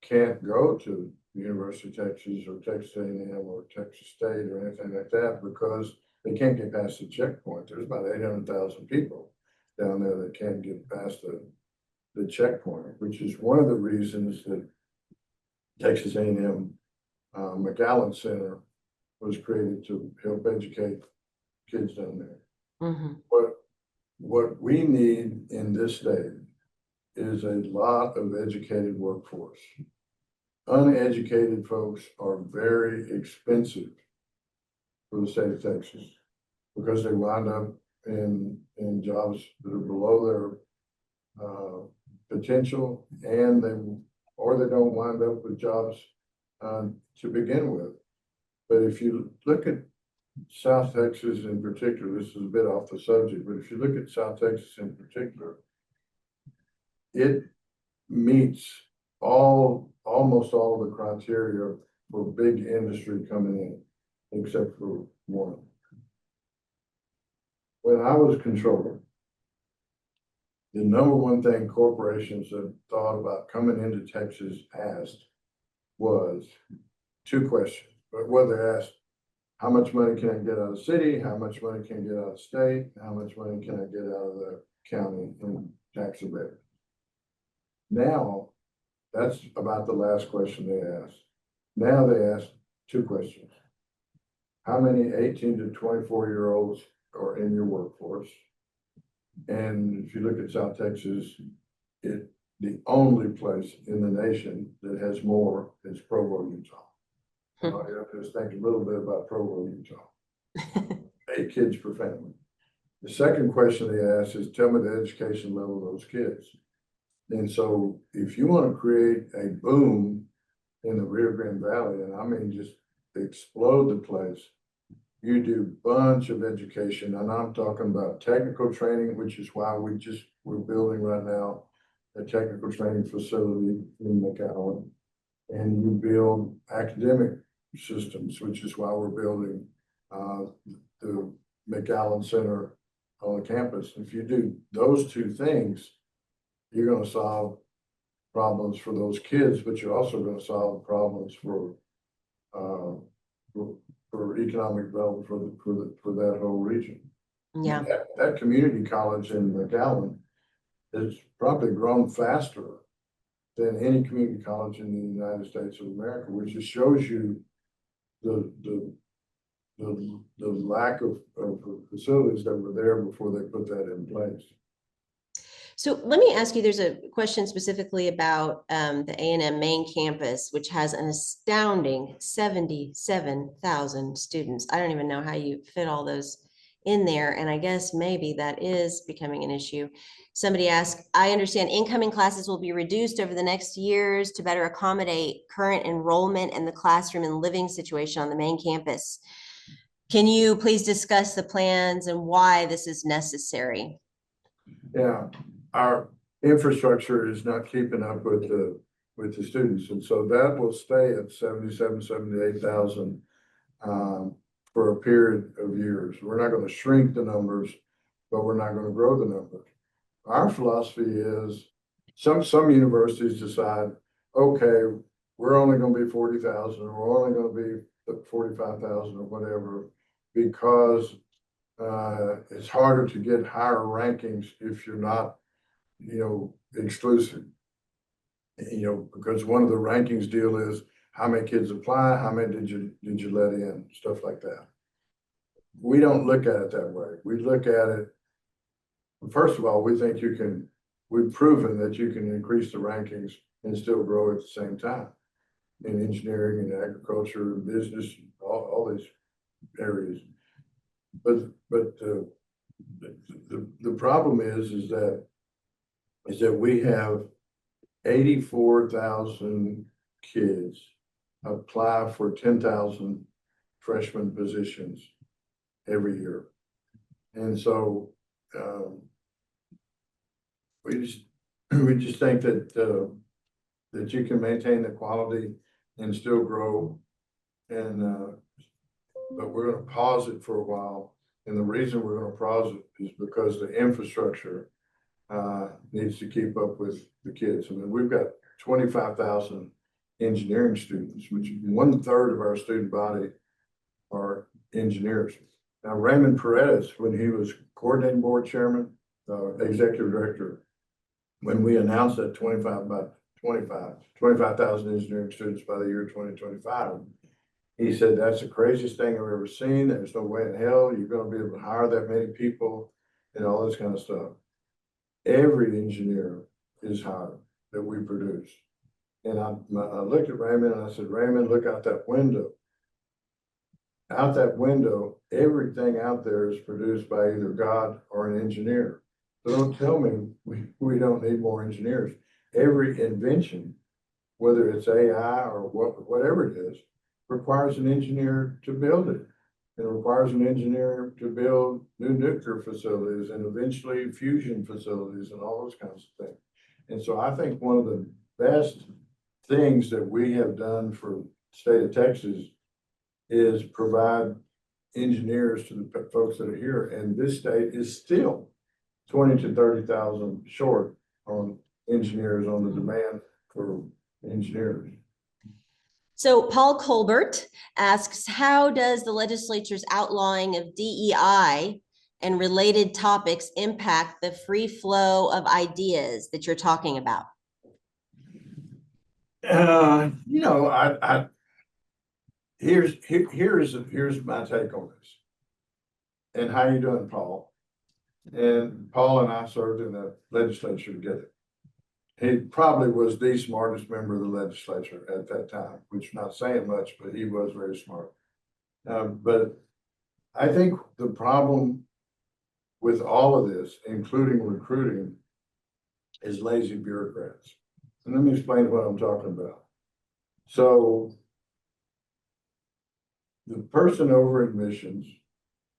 can't go to the University of Texas or Texas A&M or Texas State or anything like that because they can't get past the checkpoint. There's about 800,000 people down there that can't get past the checkpoint, which is one of the reasons that Texas A&M McAllen Center was created to help educate kids down there. Mm-hmm. What we need in this state is a lot of educated workforce. Uneducated folks are very expensive for the state of Texas because they wind up in jobs that are below their potential, and they don't wind up with jobs to begin with. But if you look at South Texas in particular, this is a bit off the subject, but if you look at South Texas in particular, it meets almost all of the criteria for big industry coming in, except for one. When I was controller, the number one thing corporations that thought about coming into Texas asked was two questions. But whether they asked, how much money can I get out of the city? How much money can I get out of state? How much money can I get out of the county in tax abatement? Now, that's about the last question they asked. Now they ask two questions. How many 18 to 24-year-olds are in your workforce? And if you look at South Texas, the only place in the nation that has more is Provo, Utah. You have to just think a little bit about Provo, Utah. 8 kids per family. The second question they ask is, tell me the education level of those kids. And so if you want to create a boom in the Rio Grande Valley, and I mean just explode the place, You do bunch of education, and I'm talking about technical training, which is why we're building right now a technical training facility in McAllen. And you build academic systems, which is why we're building the McAllen Center on the campus. If you do those two things, you're going to solve problems for those kids, but you're also going to solve problems for economic development for that whole region. Yeah. That community college in McAllen has probably grown faster than any community college in the United States of America, which just shows you the lack of facilities that were there before they put that in place. So let me ask you, there's a question specifically about the A&M main campus, which has an astounding 77,000 students. I don't even know how you fit all those in there. And I guess maybe that is becoming an issue. Somebody asked, I understand incoming classes will be reduced over the next years to better accommodate current enrollment and the classroom and living situation on the main campus. Can you please discuss the plans and why this is necessary? Yeah, our infrastructure is not keeping up with the students, and so that will stay at 78,000 for a period of years. We're not going to shrink the numbers, but we're not going to grow the numbers. Our philosophy is some universities decide, okay, we're only going to be 40,000, or we're only going to be 45,000 or whatever, because it's harder to get higher rankings if you're not, exclusive. Because one of the rankings deal is how many kids apply, how many did you let in, stuff like that. We don't look at it that way. We look at it, first of all, we think we've proven that you can increase the rankings and still grow at the same time in engineering and agriculture, business, all these areas. But the problem is that we have 84,000 kids apply for 10,000 freshman positions every year. And so we just think that you can maintain the quality and still grow. And but we're going to pause it for a while. And the reason we're going to pause it is because the infrastructure needs to keep up with the kids. I mean, we've got 25,000 engineering students, which 1/3 of our student body are engineers. Now, Raymond Paredes, when he was coordinating board chairman, executive director, when we announced that 25,000 engineering students by the year 2025, he said, that's the craziest thing I've ever seen. There's no way in hell you're going to be able to hire that many people and all this kind of stuff. Every engineer is hired that we produce. And I looked at Raymond and I said, Raymond, look out that window. Out that window, everything out there is produced by either God or an engineer. So don't tell me we don't need more engineers. Every invention, whether it's AI or whatever it is, requires an engineer to build it. It requires an engineer to build new nuclear facilities and eventually fusion facilities and all those kinds of things. And so I think one of the best things that we have done for the state of Texas is provide engineers to the folks that are here. And this state is still 20 to 30,000 short on engineers, on the demand for engineers. So Paul Colbert asks, how does the legislature's outlawing of DEI and related topics impact the free flow of ideas that you're talking about? Here's my take on this. And how you doing, Paul? And Paul and I served in the legislature together. He probably was the smartest member of the legislature at that time, which is not saying much, but he was very smart. But I think the problem with all of this, including recruiting, is lazy bureaucrats. And let me explain what I'm talking about. So the person over admissions,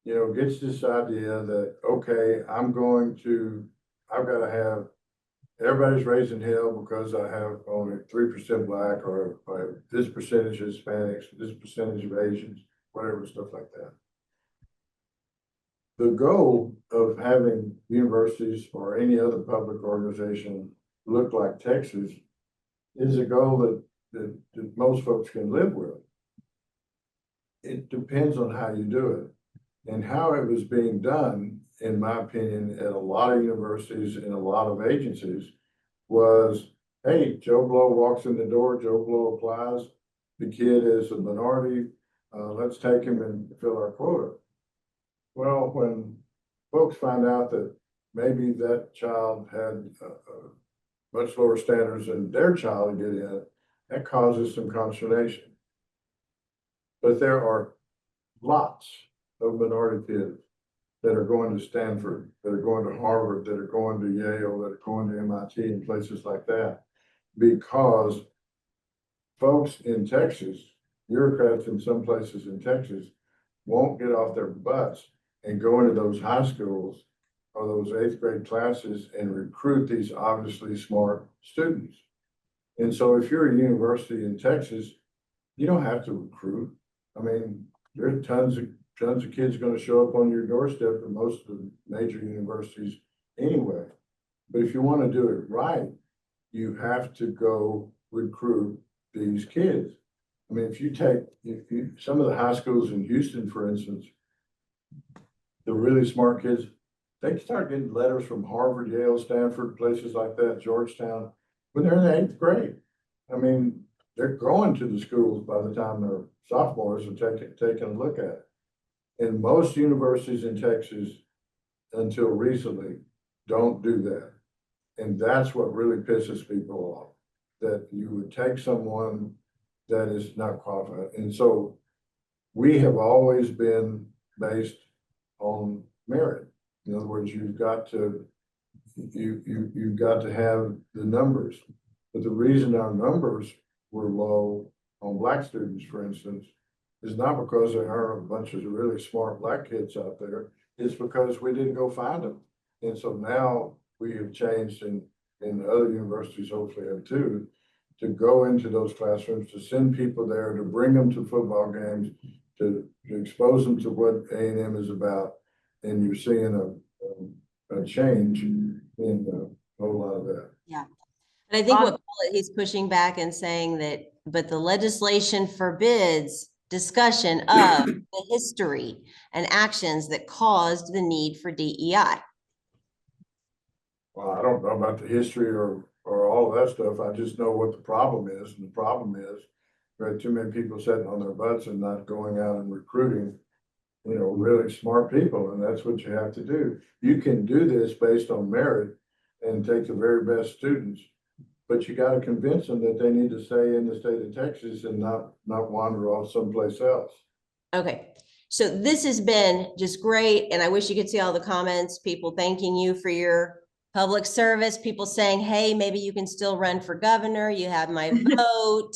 you know, gets this idea that, okay, I've got to have, everybody's raising hell because I have only 3% Black, or I have this percentage of Hispanics, this percentage of Asians, whatever, stuff like that. The goal of having universities or any other public organization look like Texas is a goal that most folks can live with. It depends on how you do it. And how it was being done, in my opinion, at a lot of universities and a lot of agencies was, hey, Joe Blow walks in the door, Joe Blow applies, the kid is a minority, let's take him and fill our quota. Well, when folks find out that maybe that child had much lower standards than their child to get in, that causes some consternation. But there are lots of minority kids that are going to Stanford, that are going to Harvard, that are going to Yale, that are going to MIT and places like that, because folks in Texas, bureaucrats in some places in Texas, won't get off their butts and go into those high schools or those 8th grade classes and recruit these obviously smart students. And so if you're a university in Texas, you don't have to recruit. I mean, there are tons of kids going to show up on your doorstep at most of the major universities anyway. But if you want to do it right, you have to go recruit these kids. I mean, some of the high schools in Houston, for instance, the really smart kids, they start getting letters from Harvard, Yale, Stanford, places like that, Georgetown, when they're in the 8th grade. I mean, they're going to the schools by the time they're sophomores and taking a look at it. And most universities in Texas, until recently, don't do that. And that's what really pisses people off, that you would take someone that is not qualified. And so we have always been based on merit. In other words, you've got to have the numbers. But the reason our numbers were low on Black students, for instance, is not because there aren't a bunch of really smart Black kids out there. It's because we didn't go find them. And so now we have changed, and other universities hopefully have too, to go into those classrooms, to send people there, to bring them to football games, to expose them to what A&M is about. And you're seeing a change in a whole lot of that. Yeah. And I think what he's pushing back and saying that, but the legislation forbids discussion of the history and actions that caused the need for DEI. Well, I don't know about the history or all of that stuff. I just know what the problem is. And the problem is there are too many people sitting on their butts and not going out and recruiting, you know, really smart people. And that's what you have to do. You can do this based on merit and take the very best students, but you got to convince them that they need to stay in the state of Texas and not wander off someplace else. Okay. So this has been just great. And I wish you could see all the comments, people thanking you for your public service, people saying, hey, maybe you can still run for governor. You have my vote.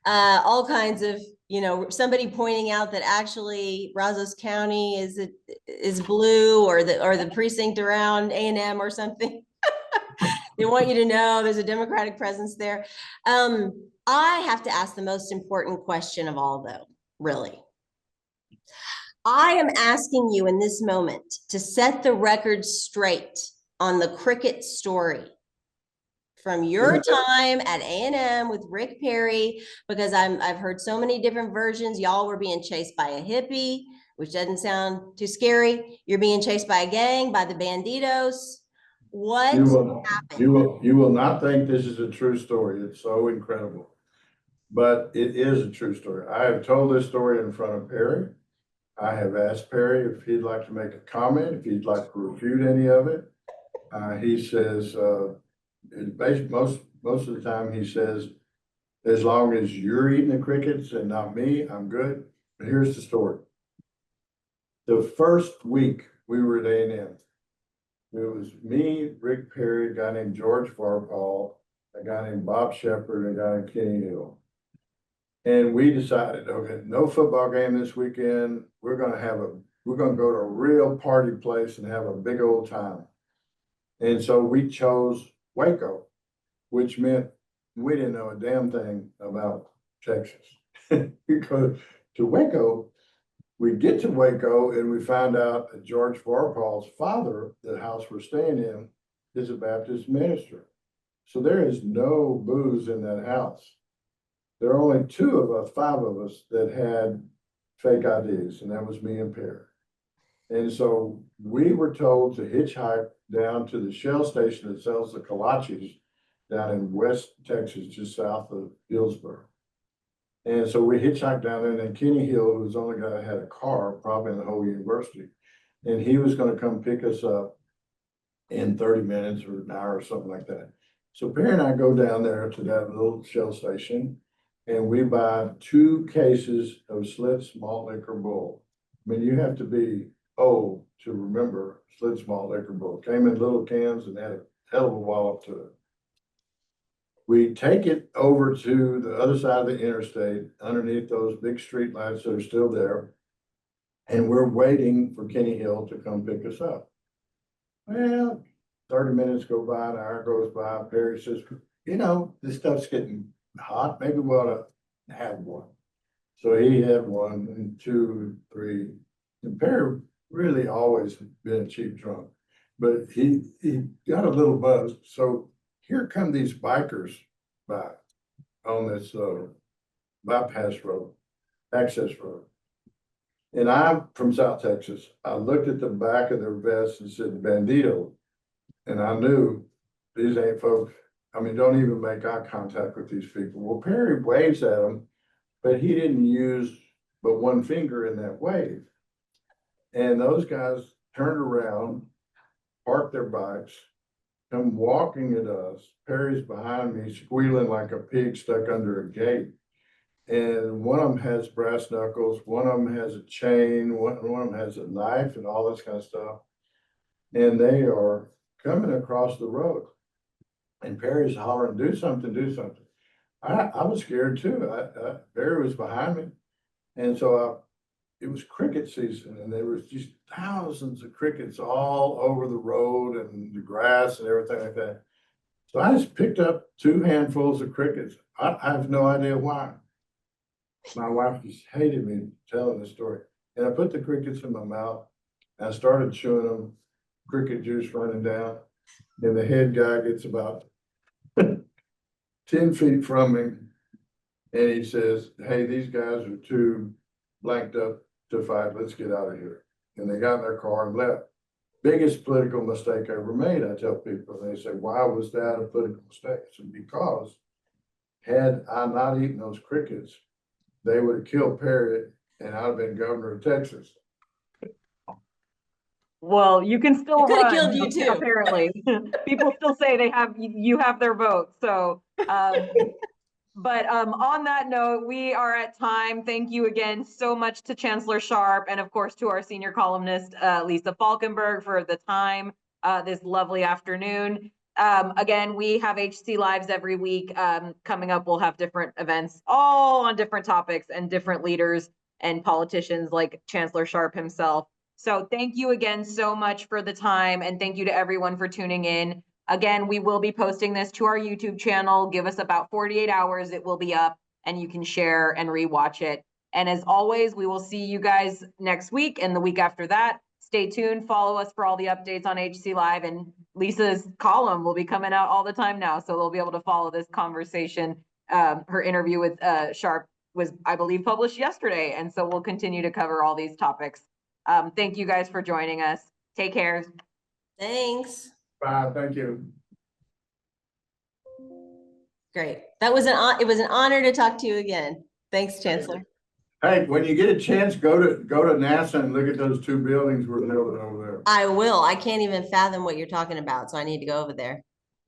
All kinds of, you know, somebody pointing out that actually Brazos County is blue, or the precinct around A&M or something. They want you to know there's a Democratic presence there. I have to ask the most important question of all, though, really. I am asking you in this moment to set the record straight on the cricket story from your time at A&M with Rick Perry, because I've heard so many different versions. Y'all were being chased by a hippie, which doesn't sound too scary. You're being chased by a gang, by the Banditos. What happened? You will not think this is a true story. It's so incredible, but it is a true story. I have told this story in front of Perry. I have asked Perry if he'd like to make a comment, if he'd like to refute any of it. He says, most of the time he says, as long as you're eating the crickets and not me, I'm good. But here's the story. The first week we were at A&M, it was me, Rick Perry, a guy named George Farpall, a guy named Bob Shepard, and a guy named Kenny Hill. And we decided, okay, no football game this weekend. We're gonna go to a real party place and have a big old time. And so we chose Waco, which meant we didn't know a damn thing about Texas. Because to Waco, we get to Waco and we find out that George Vorpal's father, the house we're staying in, is a Baptist minister. So there is no booze in that house. There are only five of us that had fake IDs, and that was me and Perry. And so we were told to hitchhike down to the Shell station that sells the kolaches down in West Texas, just south of Hillsboro. And so we hitchhiked down there, and then Kenny Hill, who was the only guy that had a car, probably in the whole university, and he was gonna come pick us up in 30 minutes or an hour or something like that. So Perry and I go down there to that little Shell station, and we buy 2 cases of Schlitz malt liquor bull. I mean, you have to be old to remember Schlitz malt liquor bull. Came in little cans and had a hell of a wallop to it. We take it over to the other side of the interstate, underneath those big street lights that are still there. And we're waiting for Kenny Hill to come pick us up. Well, 30 minutes go by, an hour goes by. Perry says, you know, this stuff's getting hot. Maybe we ought to have one. So he had 1 and 2, 3. And Perry really always been a cheap drunk, but he got a little buzzed. So here come these bikers by on this bypass road, access road. And I'm from South Texas. I looked at the back of their vests and said, Bandito. And I knew these ain't folks. I mean, don't even make eye contact with these people. Well, Perry waves at them, but he didn't use but 1 finger in that wave. And those guys turned around, parked their bikes, come walking at us. Perry's behind me, squealing like a pig stuck under a gate. And one of them has brass knuckles, one of them has a chain, one of them has a knife and all this kind of stuff. And they are coming across the road. And Perry's hollering, do something, do something. I was scared too. Perry was behind me. And so it was cricket season, and there was just thousands of crickets all over the road and the grass and everything like that. So I just picked up 2 handfuls of crickets. I have no idea why. My wife just hated me telling the story. And I put the crickets in my mouth, and I started chewing them, cricket juice running down. And the head guy gets about 10 feet from me, and he says, hey, these guys are too blanked up to fight. Let's get out of here. And they got in their car and left. Biggest political mistake I ever made, I tell people. And they say, why was that a political mistake? I said, because had I not eaten those crickets, they would have killed Perry and I'd have been governor of Texas. Well, you can still It could have run, killed you too. apparently. People still say you have their vote. So, but on that note, we are at time. Thank you again so much to Chancellor Sharp, and of course to our senior columnist, Lisa Falkenberg, for the time this lovely afternoon. Again, we have HC Lives every week. Coming up, we'll have different events, all on different topics and different leaders and politicians like Chancellor Sharp himself. So thank you again so much for the time, and thank you to everyone for tuning in. Again, we will be posting this to our YouTube channel. Give us about 48 hours, it will be up, and you can share and rewatch it. And as always, we will see you guys next week and the week after that. Stay tuned, follow us for all the updates on HC Live, and Lisa's column will be coming out all the time now, so they'll be able to follow this conversation. Her interview with Sharp was, I believe, published yesterday, and so we'll continue to cover all these topics. Thank you guys for joining us. Take care. Thanks. Bye, thank you. Great. It was an honor to talk to you again. Thanks, Chancellor. Hey, when you get a chance, go to NASA and look at those 2 buildings we're building over there. I will. I can't even fathom what you're talking about, so I need to go over there.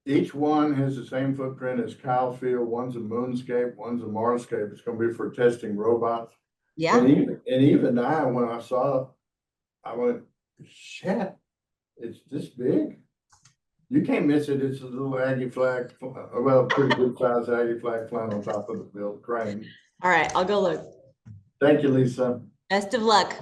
Each one has the same footprint as Kyle Field. One's a moonscape, one's a Marscape. It's gonna be for testing robots. Yeah. And even I, when I saw it, I went, shit, it's this big. You can't miss it. It's a little Aggie flag, well, pretty good size Aggie flag flying on top of the build crane. All right, I'll go look. Thank you, Lisa. Best of luck.